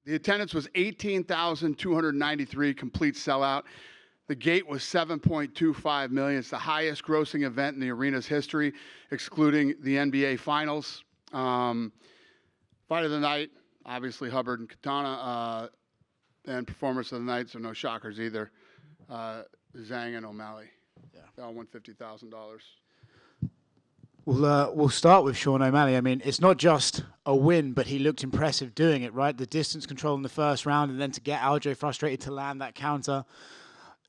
The attendance was 18,293, complete sellout. The gate was 7.25 million. It's the highest grossing event in the arena's history, excluding the NBA Finals. Fight of the night, obviously Hubbard and Katana, and performance of the night, so no shockers either. Zhang and O'Malley. Yeah. They all won $50,000. We'll start with Sean O'Malley. I mean, it's not just a win, but he looked impressive doing it, right? The distance control in the first round, and then to get Aljo frustrated to land that counter.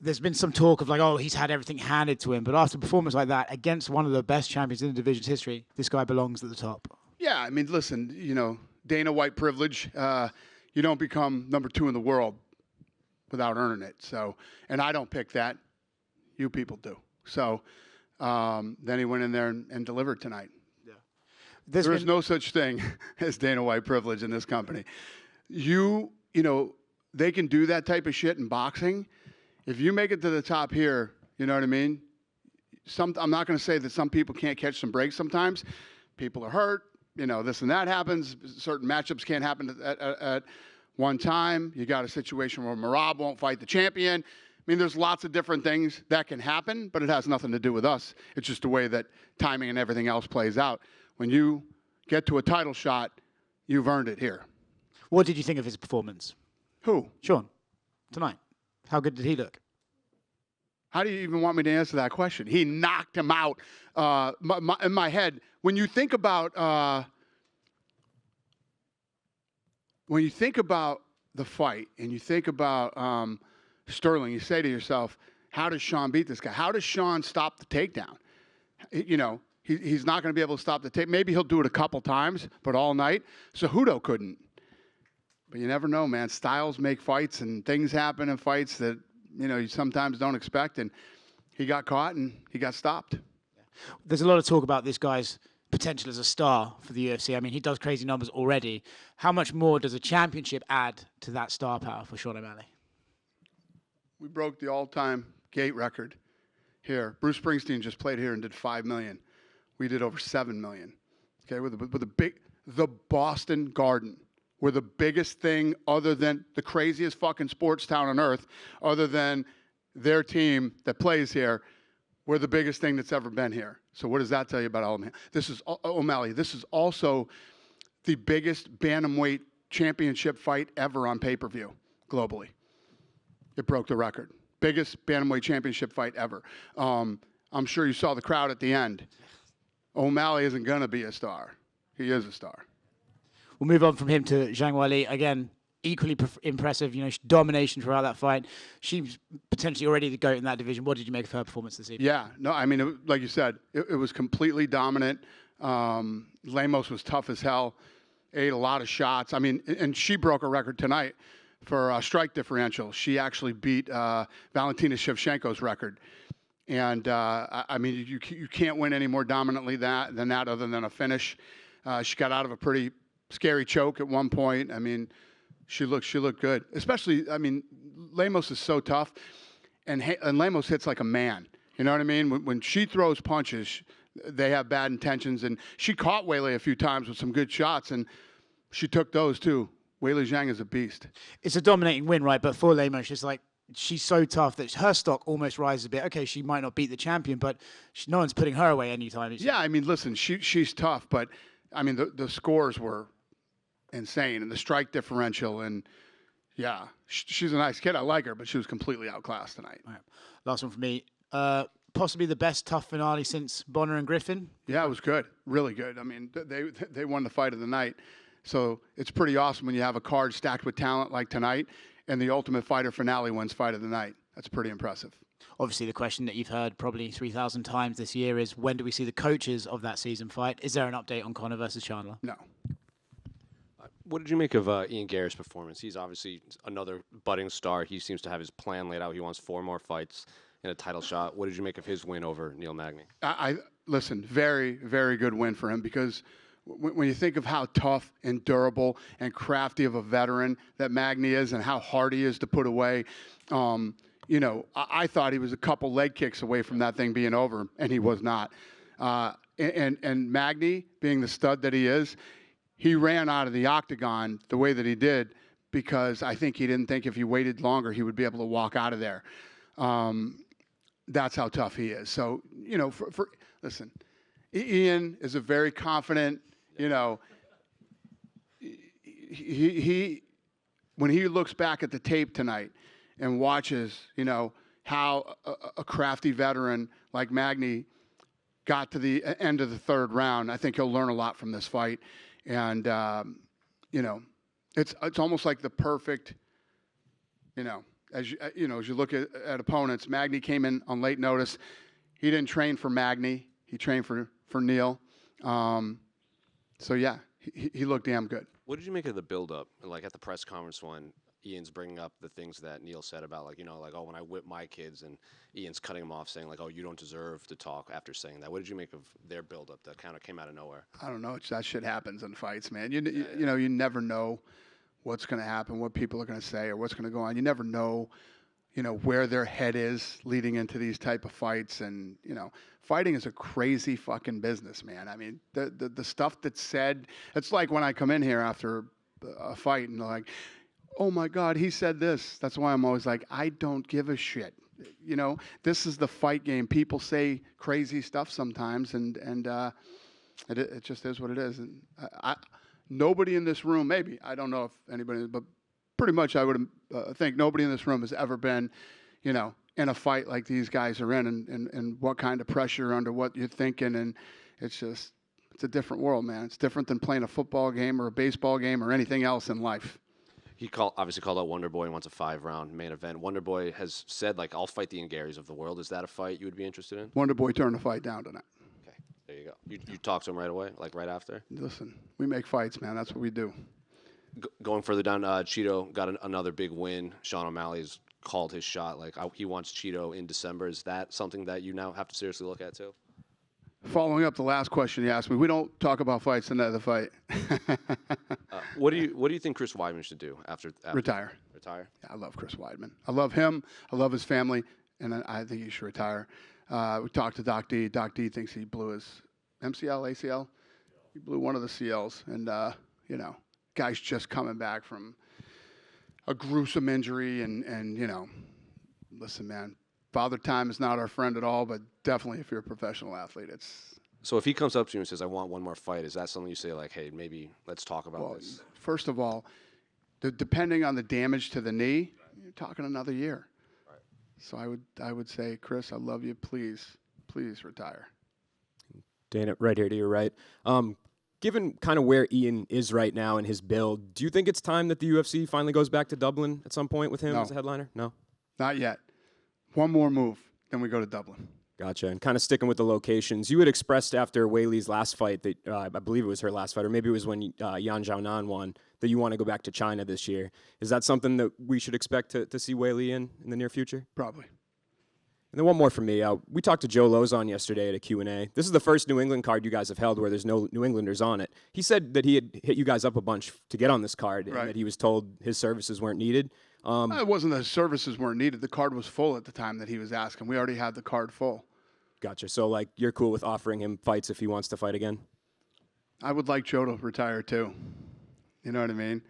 There's been some talk of like, oh, he's had everything handed to him. But after a performance like that, against one of the best champions in the division's history, this guy belongs at the top. Yeah, I mean, listen, you know, Dana White privilege. You don't become number 2 in the world without earning it. So, and I don't pick that. You people do. So then he went in there and delivered tonight. Yeah. There is no such thing as Dana White privilege in this company. You know, they can do that type of shit in boxing. If you make it to the top here, you know what I mean? I'm not going to say that some people can't catch some breaks sometimes. People are hurt. You know, this and that happens. Certain matchups can't happen at one time. You got a situation where Merab won't fight the champion. I mean, there's lots of different things that can happen, but it has nothing to do with us. It's just the way that timing and everything else plays out. When you get to a title shot, you've earned it here. What did you think of his performance? Who? Sean, tonight. How good did he look? How do you even want me to answer that question? He knocked him out. In my head, when you think about the fight and you think about Sterling, you say to yourself, how does Sean beat this guy? How does Sean stop the takedown? You know, he's not going to be able to stop the take. Maybe he'll do it a couple times, but all night. Cejudo couldn't. But you never know, man. Styles make fights, and things happen in fights that, you know, you sometimes don't expect. And he got caught, and he got stopped. There's a lot of talk about this guy's potential as a star for the UFC. I mean, he does crazy numbers already. How much more does a championship add to that star power for Sean O'Malley? We broke the all-time gate record here. Bruce Springsteen just played here and did $5 million. We did over $7 million. Okay, with the Boston Garden. We're the biggest thing other than the craziest fucking sports town on earth, other than their team that plays here. We're the biggest thing that's ever been here. So what does that tell you about O'Malley? This is also the biggest bantamweight championship fight ever on pay-per-view globally. It broke the record. Biggest bantamweight championship fight ever. I'm sure you saw the crowd at the end. O'Malley isn't going to be a star. He is a star. We'll move on from him to Zhang Weili. Again, equally impressive, you know, domination throughout that fight. She's potentially already the GOAT in that division. What did you make of her performance this evening? Yeah, no, I mean, like you said, it was completely dominant. Lemos was tough as hell, ate a lot of shots. I mean, and she broke a record tonight for strike differential. She actually beat Valentina Shevchenko's record. And, I mean, you can't win any more dominantly than that other than a finish. She got out of a pretty scary choke at one point. I mean, she looked good. Especially, I mean, Lemos is so tough, and Lemos hits like a man. You know what I mean? When she throws punches, they have bad intentions. And she caught Weili a few times with some good shots, and she took those too. Weili Zhang is a beast. It's a dominating win, right? But for Lemos, it's like she's so tough that her stock almost rises a bit. Okay, she might not beat the champion, but no one's putting her away anytime. Yeah, I mean, listen, she's tough, but I mean, the scores were insane, and the strike differential, and yeah, she's a nice kid. I like her, but she was completely outclassed tonight. All right. Last one for me. Possibly the best tough finale since Bonner and Griffin. Yeah, it was good, really good. I mean, they won the fight of the night, so it's pretty awesome when you have a card stacked with talent like tonight, and the Ultimate Fighter finale wins fight of the night. That's pretty impressive. Obviously, the question that you've heard probably 3,000 times this year is, when do we see the coaches of that season fight? Is there an update on Conor versus Chandler? No. What did you make of Ian Garry's performance? He's obviously another budding star. He seems to have his plan laid out. He wants 4 more fights and a title shot. What did you make of his win over Neil Magny? Listen, very, very good win for him, because when you think of how tough and durable and crafty of a veteran that Magny is and how hard he is to put away, you know, I thought he was a couple leg kicks away from that thing being over, and he was not. And Magny, being the stud that he is, he ran out of the octagon the way that he did because I think he didn't think if he waited longer he would be able to walk out of there. That's how tough he is. So, listen, Ian is a very confident, he when he looks back at the tape tonight and watches, how a crafty veteran like Magny got to the end of the third round, I think he'll learn a lot from this fight. And, it's almost like the perfect, as you look at opponents. Magny came in on late notice. He didn't train for Magny. He trained for Neil. So yeah, he looked damn good. What did you make of the build-up? Like at the press conference when Ian's bringing up the things that Neil said about, oh, when I whip my kids, and Ian's cutting him off saying, oh, you don't deserve to talk after saying that. What did you make of their build-up that kind of came out of nowhere? I don't know. That shit happens in fights, man. You never know what's going to happen, what people are going to say, or what's going to go on. You never know, where their head is leading into these type of fights. And, fighting is a crazy fucking business, man. I mean, the stuff that's said, it's like when I come in here after a fight and they're like, oh my God, he said this. That's why I'm always like, I don't give a shit. This is the fight game. People say crazy stuff sometimes, and it just is what it is. And nobody in this room, maybe, I don't know if anybody, but pretty much I would think nobody in this room has ever been, in a fight like these guys are in, and what kind of pressure under what you're thinking. And it's a different world, man. It's different than playing a football game or a baseball game or anything else in life. He obviously called out Wonder Boy and wants a 5-round main event. Wonder Boy has said, I'll fight the Ian Garrys of the world. Is that a fight you would be interested in? Wonder Boy turned the fight down tonight. Okay, there you go. You talked to him right away, right after? Listen, we make fights, man. That's what we do. Going further down, Cheeto got another big win. Sean O'Malley's called his shot. He wants Cheeto in December. Is that something that you now have to seriously look at, too? Following up the last question you asked me, we don't talk about fights the night of the fight. What do you think Chris Weidman should do after retire? Retire? Yeah, I love Chris Weidman. I love him. I love his family, and I think he should retire. We talked to Doc D. Doc D thinks he blew his MCL, ACL. He blew one of the CLs, and guy's just coming back from a gruesome injury, and listen, man. Father time is not our friend at all, but definitely if you're a professional athlete, it's... So if he comes up to you and says, I want one more fight, is that something you say, hey, maybe let's talk about this? First of all, depending on the damage to the knee, you're talking another year. Right. So I would say, Chris, I love you. Please retire. Dana, right here to your right. Given kind of where Ian is right now in his build, do you think it's time that the UFC finally goes back to Dublin at some point with him as a headliner? No? Not yet. One more move, then we go to Dublin. Gotcha. And kind of sticking with the locations, you had expressed after Weili's last fight that I believe it was her last fight, or maybe it was when Yan Xiaonan won, that you want to go back to China this year. Is that something that we should expect to see Weili in the near future? Probably. And then one more from me. We talked to Joe Lozon yesterday at a Q&A. This is the first New England card you guys have held where there's no New Englanders on it. He said that he had hit you guys up a bunch to get on this card, and that he was told his services weren't needed. It wasn't that services weren't needed. The card was full at the time that he was asking. We already had the card full. Gotcha. So, you're cool with offering him fights if he wants to fight again? I would like Joe to retire, too. You know what I mean?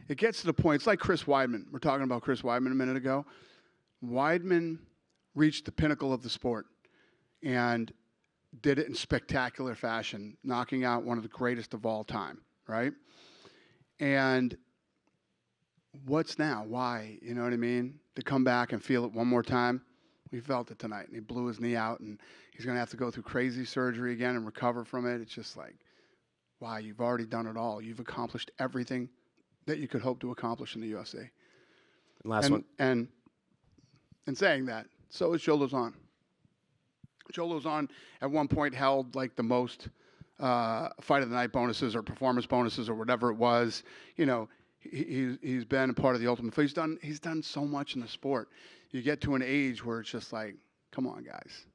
It gets to the point. It's like Chris Weidman. We're talking about Chris Weidman a minute ago. Weidman reached the pinnacle of the sport and did it in spectacular fashion, knocking out one of the greatest of all time, right? And what's now? Why? You know what I mean? To come back and feel it one more time. We felt it tonight, and he blew his knee out, and he's going to have to go through crazy surgery again and recover from it. It's just like, wow, you've already done it all. You've accomplished everything that you could hope to accomplish in the UFC. And last one. And in saying that, so is Joe Lozon. Joe Lozon at one point held the most fight of the night bonuses or performance bonuses or whatever it was. He's been a part of the Ultimate Fighter. He's done so much in the sport. You get to an age where it's just like, come on, guys.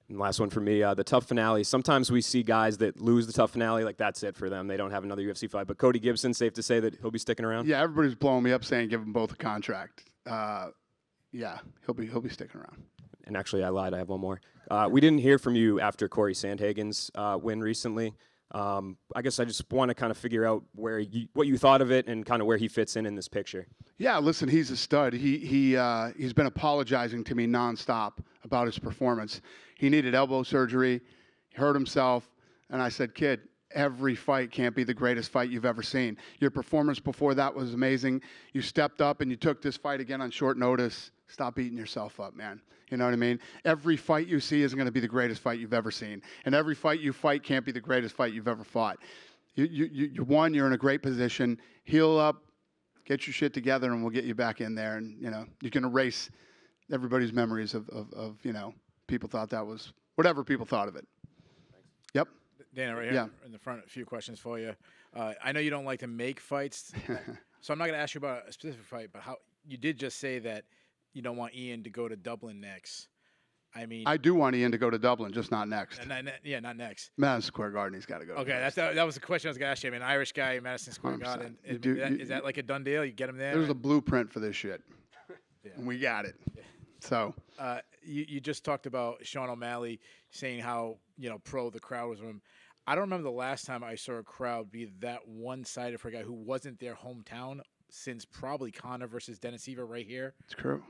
And last one for me, the tough finale. Sometimes we see guys that lose the tough finale, that's it for them. They don't have another UFC fight. But Cody Gibson, safe to say that he'll be sticking around? Yeah, everybody's blowing me up saying give them both a contract. Yeah, he'll be sticking around. And actually, I lied. I have one more. We didn't hear from you after Corey Sandhagen's win recently. I guess I just want to kind of figure out what you thought of it and kind of where he fits in this picture. Yeah, listen, he's a stud. He's been apologizing to me nonstop about his performance. He needed elbow surgery, he hurt himself, and I said, kid, every fight can't be the greatest fight you've ever seen. Your performance before that was amazing. You stepped up and you took this fight again on short notice. Stop beating yourself up, man. You know what I mean? Every fight you see isn't going to be the greatest fight you've ever seen. And every fight you fight can't be the greatest fight you've ever fought. You won, you're in a great position. Heal up, get your shit together, and we'll get you back in there. And, you can erase everybody's memories of people thought that was whatever people thought of it. Thanks. Yep. Dana, right here in the front, a few questions for you. I know you don't like to make fights, so I'm not going to ask you about a specific fight, but how you did just say that you don't want Ian to go to Dublin next. I mean, I do want Ian to go to Dublin, just not next. Not next. Madison Square Garden, he's got to go. Okay, that was the question I was going to ask you. I mean, Irish guy, Madison Square Garden. Is that like a done deal? You get him there? There's a blueprint for this shit, and we got it. Yeah. So you just talked about Sean O'Malley saying how pro the crowd was with him. I don't remember the last time I saw a crowd be that one-sided for a guy who wasn't their hometown since probably Conor versus Dennis Eva right here. It's true.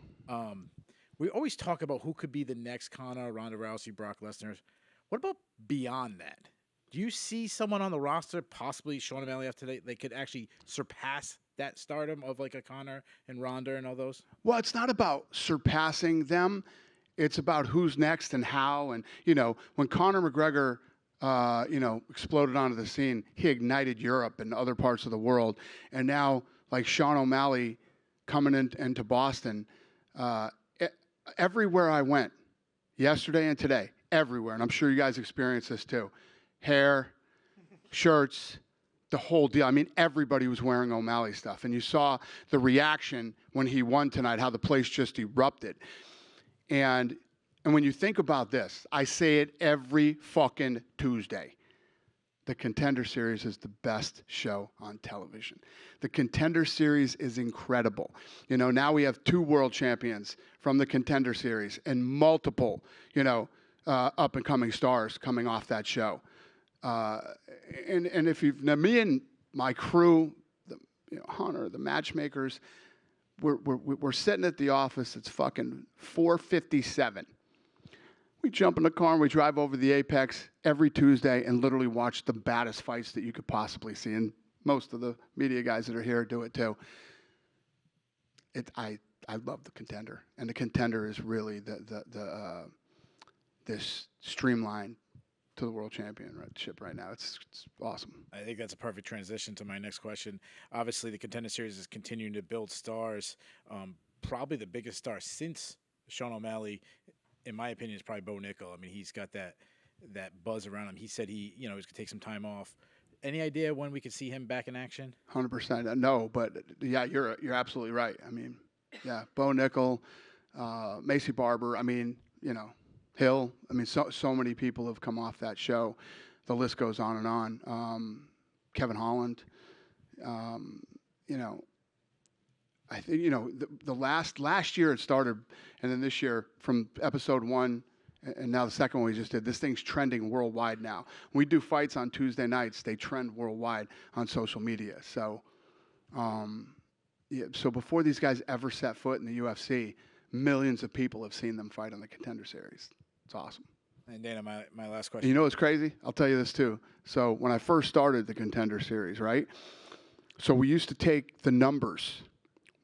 We always talk about who could be the next Conor, Ronda Rousey, Brock Lesnar. What about beyond that? Do you see someone on the roster, possibly Sean O'Malley after they could actually surpass that stardom of like a Conor and Ronda and all those? Well, it's not about surpassing them. It's about who's next and how. And, when Conor McGregor exploded onto the scene, he ignited Europe and other parts of the world. And now, like Sean O'Malley coming into Boston, everywhere I went, yesterday and today, everywhere, and I'm sure you guys experienced this too, hair, shirts, the whole deal. I mean, everybody was wearing O'Malley stuff. And you saw the reaction when he won tonight, how the place just erupted. And when you think about this, I say it every fucking Tuesday. The Contender Series is the best show on television. The Contender Series is incredible. Now we have 2 world champions from the Contender Series and multiple, up-and-coming stars coming off that show. And if me and my crew, Hunter, the matchmakers, we're sitting at the office. It's fucking 4:57. We jump in the car and we drive over the Apex every Tuesday and literally watch the baddest fights that you could possibly see. And most of the media guys that are here do it too. I love the Contender, and the Contender is really this streamline to the world championship right now. It's awesome. I think that's a perfect transition to my next question. Obviously, the Contender Series is continuing to build stars. Probably the biggest star since Sean O'Malley, in my opinion, is probably Bo Nickel. I mean, he's got that buzz around him. He said he's going to take some time off. Any idea when we could see him back in action? 100%. No, but yeah, you're absolutely right. I mean, yeah, Bo Nickel, Macy Barber. I mean, Hill. I mean, so many people have come off that show. The list goes on and on. Kevin Holland. I think the last year it started, and then this year from episode 1, and now the second one we just did. This thing's trending worldwide now. When we do fights on Tuesday nights, they trend worldwide on social media. So, so before these guys ever set foot in the UFC, millions of people have seen them fight on the Contender Series. It's awesome. And Dana, my last question. You know what's crazy? I'll tell you this too. So when I first started the Contender Series, right? So we used to take the numbers.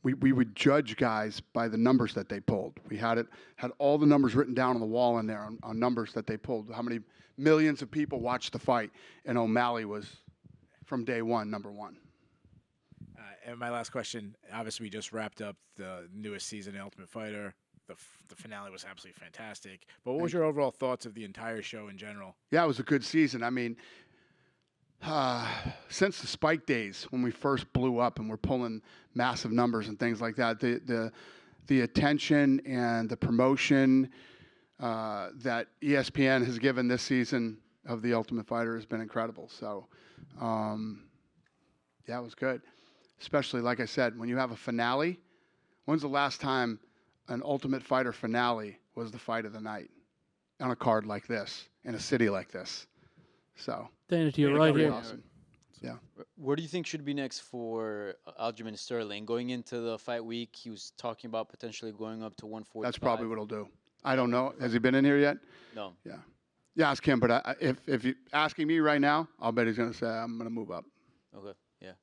We would judge guys by the numbers that they pulled. We had all the numbers written down on the wall in there on numbers that they pulled. How many millions of people watched the fight, and O'Malley was from day one number 1. And my last question. Obviously, we just wrapped up the newest season of Ultimate Fighter. The finale was absolutely fantastic. But what was your overall thoughts of the entire show in general? Yeah, it was a good season. I mean, since the Spike days when we first blew up and we're pulling massive numbers and things like that, the attention and the promotion that ESPN has given this season of The Ultimate Fighter has been incredible. So, yeah, it was good. Especially, like I said, when you have a finale. When's the last time an Ultimate Fighter finale was the fight of the night on a card like this, in a city like this? So Dana, to your Dana, right cover here. it. Awesome. Yeah. What do you think should be next for Aljamain Sterling? Going into the fight week, he was talking about potentially going up to 145. That's probably what he'll do. I don't know. Has he been in here yet? No. Yeah. Yeah, ask him. But if you asking me right now, I'll bet he's going to say I'm going to move up. Okay. Yeah.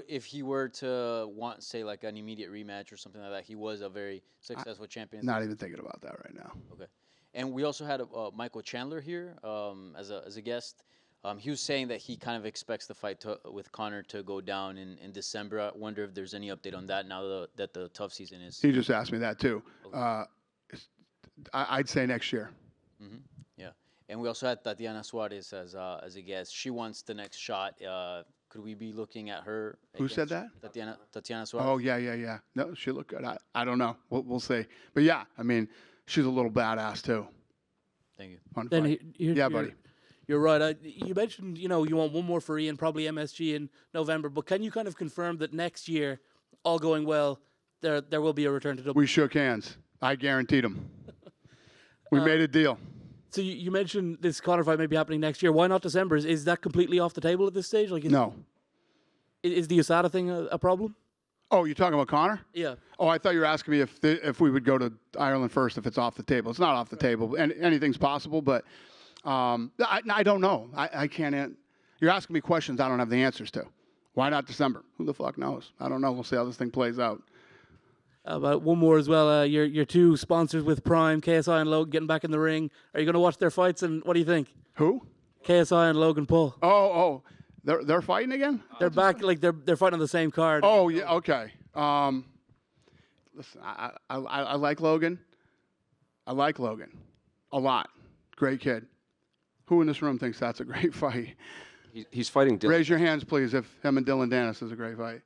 If he were to want, say, like an immediate rematch or something like that, he was a very successful champion. Not even thinking about that right now. Okay. And we also had Michael Chandler here as a guest. He was saying that he kind of expects the fight with Conor to go down in December. I wonder if there's any update on that now that the tough season is. He just asked me that too. Okay. I'd say next year. Mm-hmm. Yeah. And we also had Tatiana Suarez as a guest. She wants the next shot. Could we be looking at her? Who said that? Tatiana Suarez. Oh, yeah. No, she looked good. I don't know. We'll see. But yeah, I mean, she's a little badass too. Thank you. Fun Then fight. Yeah, buddy. You're right. You mentioned, you want one more for Ian, probably MSG in November. But can you kind of confirm that next year, all going well, there will be a return to Dublin? We shook hands. I guaranteed him. We made a deal. So you mentioned this Conor fight may be happening next year. Why not December? Is that completely off the table at this stage? No. Is the USADA thing a problem? Oh, you're talking about Conor? Yeah. Oh, I thought you were asking me if we would go to Ireland first, if it's off the table. It's not off the table. And anything's possible, but I don't know. I can't. You're asking me questions I don't have the answers to. Why not December? Who the fuck knows? I don't know. We'll see how this thing plays out. One more as well. Your two sponsors with Prime, KSI and Logan, getting back in the ring. Are you going to watch their fights? And what do you think? Who? KSI and Logan Paul. Oh. They're fighting again? They're back. Like they're fighting on the same card. Oh yeah. Okay. Listen, I like Logan. I like Logan a lot. Great kid. Who in this room thinks that's a great fight? He's fighting Dylan. Raise your hands, please, if him and Dylan Dennis is a great fight.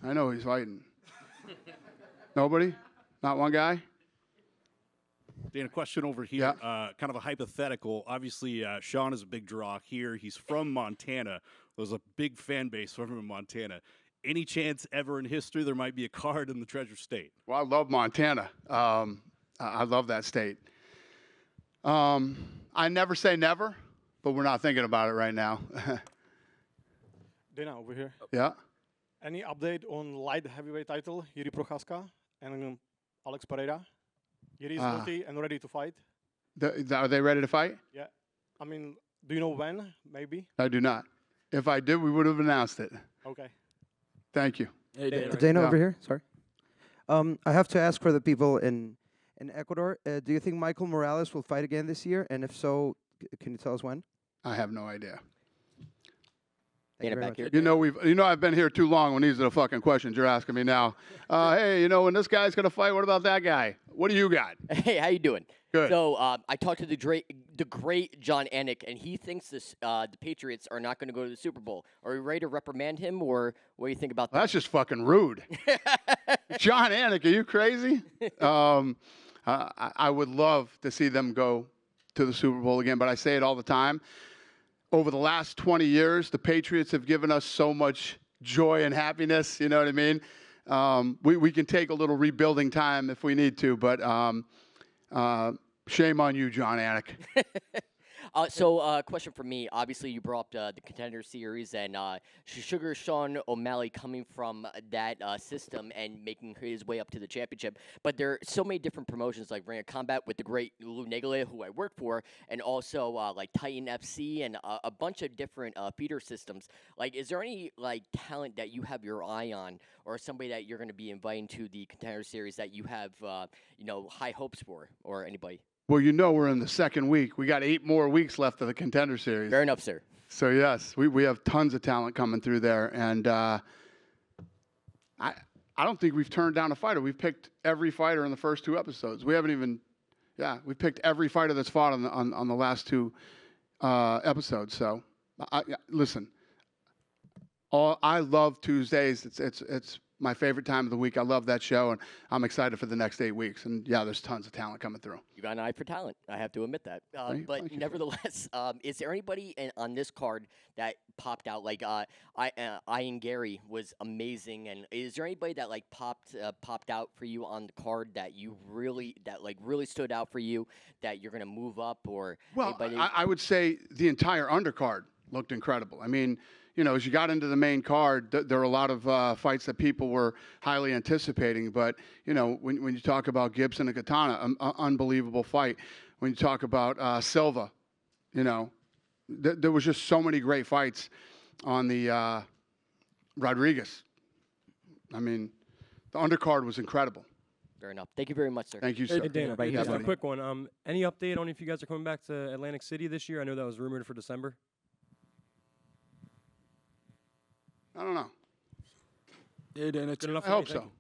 I know he's fighting. Nobody? Not one guy? Dan, a question over here, kind of a hypothetical. Obviously, Sean is a big draw here. He's from Montana. There's a big fan base from him in Montana. Any chance ever in history there might be a card in the Treasure State? Well, I love Montana. I love that state. I never say never, but we're not thinking about it right now. Dana, over here. Yeah. Any update on light heavyweight title, Yuri Prochazka and Alex Pereira? Yuri is healthy and ready to fight. Are they ready to fight? Yeah. I mean, do you know when, maybe? I do not. If I did, we would have announced it. Okay. Thank you. Hey, Dana Yeah. over here. Sorry. I have to ask for the people in Ecuador. Do you think Michael Morales will fight again this year? And if so, can you tell us when? I have no idea. Thank you very much. You know I've been here too long when these are the fucking questions you're asking me now. Hey, when this guy's gonna fight, what about that guy? What do you got? Hey, how you doing? Good. So I talked to the great John Anik, and he thinks the Patriots are not going to go to the Super Bowl. Are we ready to reprimand him, or what do you think about that? That's just fucking rude. John Anik, are you crazy? I would love to see them go to the Super Bowl again, but I say it all the time. Over the last 20 years, the Patriots have given us so much joy and happiness. You know what I mean? We can take a little rebuilding time if we need to, but shame on you, John Anik. So, question for me. Obviously, you brought up the Contender Series and Sugar Sean O'Malley coming from that system and making his way up to the championship. But there are so many different promotions like Ring of Combat with the great Lou Negale, who I work for, and also like Titan FC and a bunch of different feeder systems. Like, is there any talent that you have your eye on, or somebody that you're going to be inviting to the Contender Series that you have high hopes for, or anybody? Well, we're in the second week. We got 8 more weeks left of the Contender Series. Fair enough, sir. So, yes, we have tons of talent coming through there. And I don't think we've turned down a fighter. We've picked every fighter in the first 2 episodes. We haven't even we picked every fighter that's fought on the last 2 episodes. So, listen, I love Tuesdays. It's my favorite time of the week. I love that show, and I'm excited for the next 8 weeks. And, there's tons of talent coming through. You got an eye for talent. I have to admit that. But nevertheless, is there anybody on this card that popped out? Like Ian Garry was amazing, and is there anybody that popped out for you on the card that you really stood out for you that you're gonna move up or? Well, anybody? I would say the entire undercard looked incredible. I mean, you know, as you got into the main card, there were a lot of fights that people were highly anticipating. But, you know, when you talk about Gibson and Katana, unbelievable fight. When you talk about Silva, you know, there was just so many great fights on the Rodriguez. I mean, the undercard was incredible. Fair enough. Thank you very much, sir. Thank you, sir. Hey, Dana, Right here, just a buddy. quick one. Any update on if you guys are coming back to Atlantic City this year? I know that was rumored for December. I don't know. Hey, Dana. Good enough I for me? hope Thank so.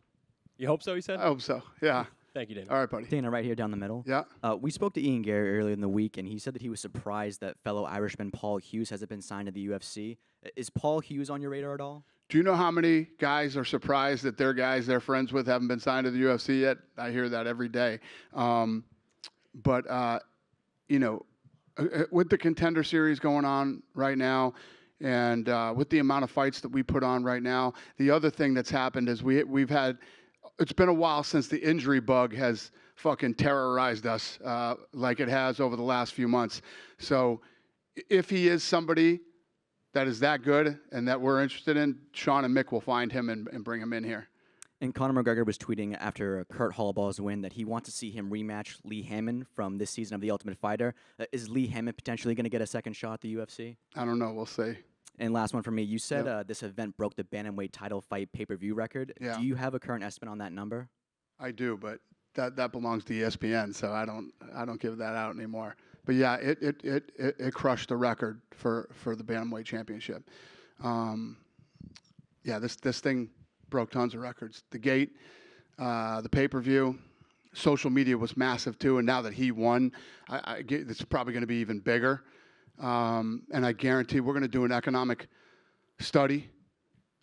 You hope so, he said? I hope so. Yeah. Thank you, Dana. All right, buddy. Dana, right here down the middle. Yeah. We spoke to Ian Garry earlier in the week, and he said that he was surprised that fellow Irishman Paul Hughes hasn't been signed to the UFC. Is Paul Hughes on your radar at all? Do you know how many guys are surprised that their guys they're friends with haven't been signed to the UFC yet? I hear that every day. But you know, with the Contender Series going on right now, and with the amount of fights that we put on right now, the other thing that's happened is we've had. It's been a while since the injury bug has fucking terrorized us like it has over the last few months. So if he is somebody that is that good and that we're interested in, Sean and Mick will find him and bring him in here. And Conor McGregor was tweeting after Kurt Holloway's win that he wants to see him rematch Lee Hammond from this season of The Ultimate Fighter. Is Lee Hammond potentially going to get a second shot at the UFC? I don't know. We'll see. And last one for me. You said this event broke the bantamweight title fight pay-per-view record. Yeah. Do you have a current estimate on that number? I do, but that belongs to ESPN, so I don't give that out anymore. But yeah, it crushed the record for the bantamweight championship. Yeah, this thing broke tons of records. The gate, the pay-per-view, social media was massive too. And now that he won, it's probably going to be even bigger. And I guarantee we're going to do an economic study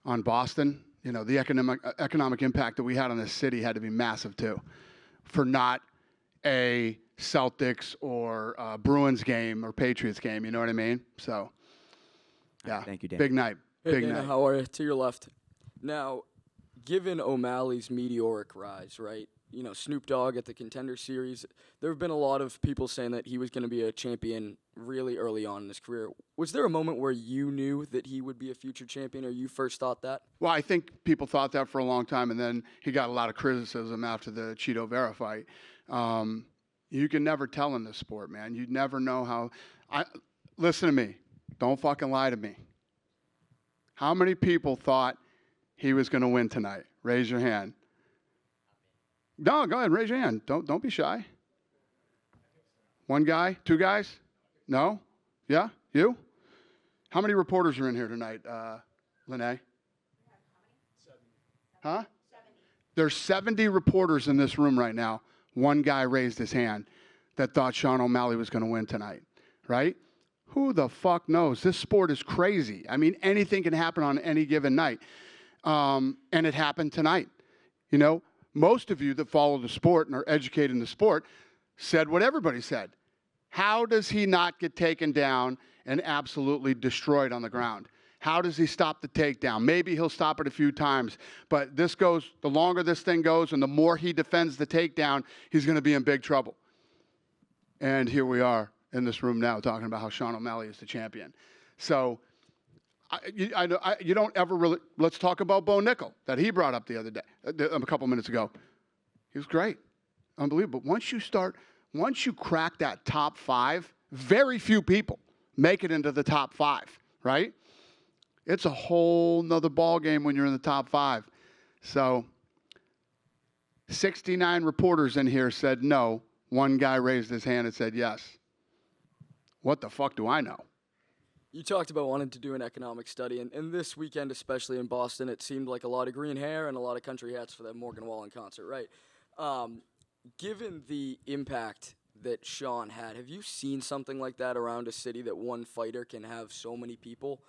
on Boston. You know, the economic impact that we had on this city had to be massive too, for not a Celtics or Bruins game or Patriots game. You know what I mean? So, yeah. Thank you, Dan. Big night. Hey, Big Dana, night. how are you? To your left. Now, given O'Malley's meteoric rise, right? You know, Snoop Dogg at the Contender Series, there have been a lot of people saying that he was going to be a champion really early on in his career. Was there a moment where you knew that he would be a future champion, or you first thought that? Well, I think people thought that for a long time, and then he got a lot of criticism after the Cheeto Vera fight. You can never tell in this sport, man. You never know how. Listen to me. Don't fucking lie to me. How many people thought he was going to win tonight? Raise your hand. No, go ahead. Raise your hand. Don't be shy. One guy? Two guys? No? Yeah? You? How many reporters are in here tonight, Lene? Huh? There's 70 reporters in this room right now. One guy raised his hand that thought Sean O'Malley was going to win tonight, right? Who the fuck knows? This sport is crazy. I mean, anything can happen on any given night. And it happened tonight. You know, most of you that follow the sport and are educated in the sport said what everybody said. How does he not get taken down and absolutely destroyed on the ground? How does he stop the takedown? Maybe he'll stop it a few times, but this goes, the longer this thing goes and the more he defends the takedown, he's going to be in big trouble. And here we are in this room now talking about how Sean O'Malley is the champion. So you don't ever really, let's talk about Bo Nickel that he brought up the other day, a couple minutes ago. He was great. Unbelievable. Once you crack that top five, very few people make it into the top five, right? It's a whole nother ball game when you're in the top five. So 69 reporters in here said no. One guy raised his hand and said yes. What the fuck do I know? You talked about wanting to do an economic study, and this weekend, especially in Boston, it seemed like a lot of green hair and a lot of country hats for that Morgan Wallen concert, right? Given the impact that Sean had, have you seen something like that around a city that one fighter can have so many people?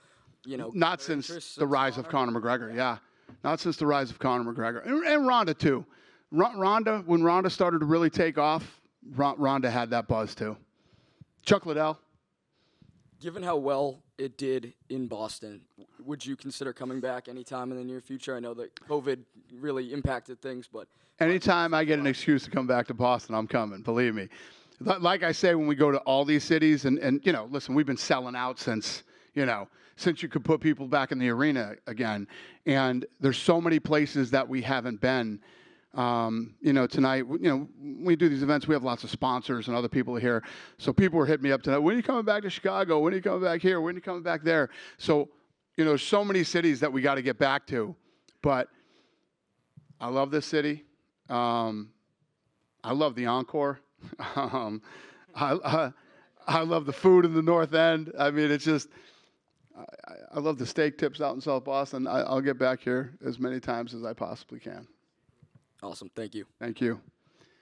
You know, not since the rise of Conor McGregor, yeah. Not since the rise of Conor McGregor. And Ronda, too. Ronda, when Ronda started to really take off, Ronda had that buzz, too. Chuck Liddell. Given how well it did in Boston, would you consider coming back anytime in the near future? I know that COVID really impacted things, but... Anytime I get an excuse to come back to Boston, I'm coming, believe me. Like I say, when we go to all these cities, and you know, listen, we've been selling out since, since you could put people back in the arena again. And there's so many places that we haven't been. Tonight, we do these events, we have lots of sponsors and other people here. So people were hitting me up tonight, when are you coming back to Chicago? When are you coming back here? When are you coming back there? So, so many cities that we got to get back to. But I love this city. I love the Encore. I love the food in the North End. I mean, it's just, I love the steak tips out in South Boston. I'll get back here as many times as I possibly can. Awesome. Thank you. Thank you.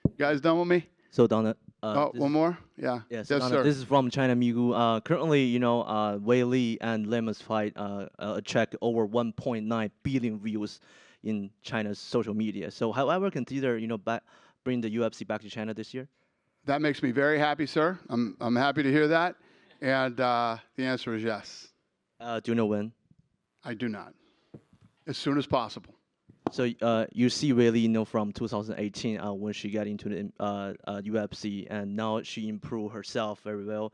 You guys done with me? So, Donna. One more? Yeah. Yes, Yes, Donna, sir. this is from China Migu. Currently, Weili and Lem's fight attract over 1.9 billion views in China's social media. So, however, consider, bring the UFC back to China this year? That makes me very happy, sir. I'm happy to hear that. And the answer is yes. Do you know when? I do not. As soon as possible. So you see Weili, from 2018 when she got into the UFC, and now she improved herself very well.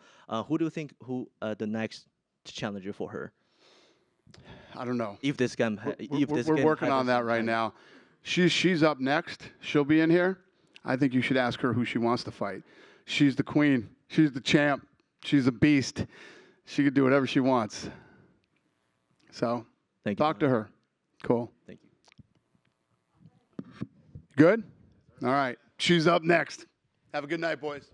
Who do you think the next challenger for her? I don't know. If this game, we're working on that right now. She's up next. She'll be in here. I think you should ask her who she wants to fight. She's the queen. She's the champ. She's a beast. She could do whatever she wants. So talk to her. Cool. Thank you. Good? All right. She's up next. Have a good night, boys.